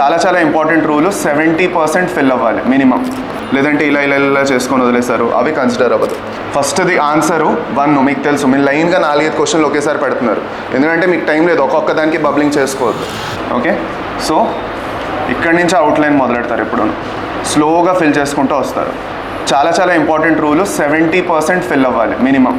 చాలా important rule 70% fill అవ్వాలి minimum, లేదంటే ఇలా చేసుకొని వదిలేస్తారు, అవి కన్సిడర్ అవ్వదు. ఫస్ట్ది ఆన్సరు 1 మీకు తెలుసు, మీరు లైన్గా 4-5 క్వశ్చన్లు ఒకేసారి పెడుతున్నారు, ఎందుకంటే మీకు టైం లేదు, ఒక్కొక్క దానికి బబ్లింగ్ చేసుకోవద్దు. ఓకే, సో ఇక్కడి నుంచి అవుట్లైన్ మొదలెడతారు, ఎప్పుడు స్లోగా ఫిల్ చేసుకుంటూ వస్తారు. చాలా ఇంపార్టెంట్ రూల్ 70% ఫిల్ అవ్వాలి మినిమం.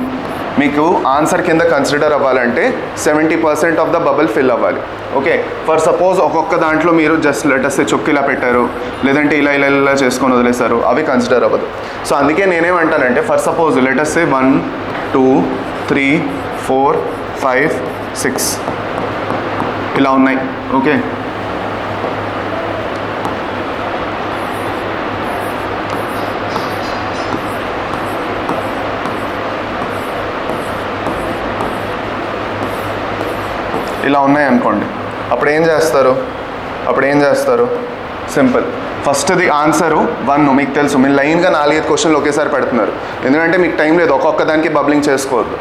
మీకు ఆన్సర్ కింద కన్సిడర్ అవ్వాలంటే 70% ఆఫ్ ద బబుల్ ఫిల్ అవ్వాలి. ఓకే, ఫర్ సపోజ్ ఒక్కొక్క దాంట్లో మీరు జస్ట్ లెటర్స్ చుక్కిలా పెట్టారు, లేదంటే ఇలా చేసుకొని వదిలేస్తారు, అవి కన్సిడర్ అవ్వదు. సో అందుకే నేనేమంటానంటే, ఫర్ సపోజ్ లెటర్స్ 1 2 3 4 5 6 ఇలా ఉన్నాయి. ఓకే, ఇలా ఉన్నాయి అనుకోండి, అప్పుడు ఏం చేస్తారు? సింపుల్, ఫస్ట్ది ఆన్సరు 1 మీకు తెలుసు, మీరు లైన్గా 4-5 క్వశ్చన్లు ఒకేసారి పెడుతున్నారు, ఎందుకంటే మీకు టైం లేదు, ఒక్కొక్క దానికి బబ్లింగ్ చేసుకోవద్దు.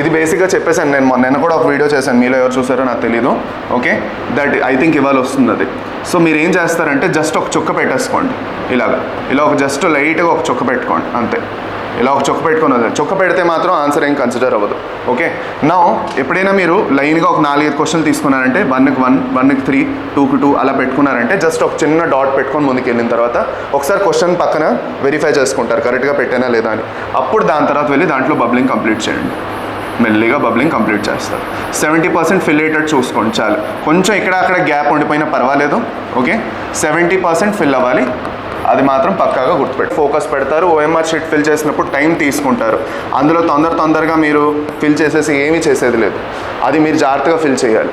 ఇది బేసిక్గా చెప్పేసాను నేను, నిన్న కూడా ఒక వీడియో చేశాను, మీలో ఎవరు చూసారో నాకు తెలీదు. ఓకే, దట్ ఐ థింక్ ఇవాళ వస్తుంది అది. సో మీరు ఏం చేస్తారంటే జస్ట్ ఒక చుక్క పెట్టేసుకోండి, ఇలా ఒక జస్ట్ లైట్గా ఒక చుక్క పెట్టుకోండి అంతే. ఇలా ఒక చుక్క పెట్టుకుని వదిలేదు, చుక్క పెడితే మాత్రం ఆన్సర్ ఏం కన్సిడర్ అవ్వదు. ఓకే, నౌ ఎప్పుడైనా మీరు లైన్గా ఒక 4-5 క్వశ్చన్లు తీసుకున్నారంటే 1కి 1 1కి 3 2కి 2 అలా పెట్టుకున్నారంటే జస్ట్ ఒక చిన్న డాట్ పెట్టుకొని ముందుకు వెళ్ళిన తర్వాత ఒకసారి క్వశ్చన్ పక్కన వెరిఫై చేసుకుంటారు కరెక్ట్గా పెట్టానా లేదా అని. అప్పుడు దాని తర్వాత వెళ్ళి దాంట్లో బబ్లింగ్ కంప్లీట్ చేయండి, మెల్లిగా బబ్లింగ్ కంప్లీట్ చేస్తారు. 70% ఫిల్ అయ్యేటట్టు చూసుకోండి చాలు, కొంచెం ఇక్కడ అక్కడ గ్యాప్ ఉండిపోయినా పర్వాలేదు. ఓకే, 70% ఫిల్ అవ్వాలి, అది మాత్రం పక్కాగా గుర్తుపెట్టి ఫోకస్ పెడతారు. ఓఎంఆర్ షీట్ ఫిల్ చేసినప్పుడు టైం తీసుకుంటారు, అందులో తొందరగా మీరు ఫిల్ చేసేసి ఏమీ చేసేది లేదు, అది మీరు జాగ్రత్తగా ఫిల్ చేయాలి.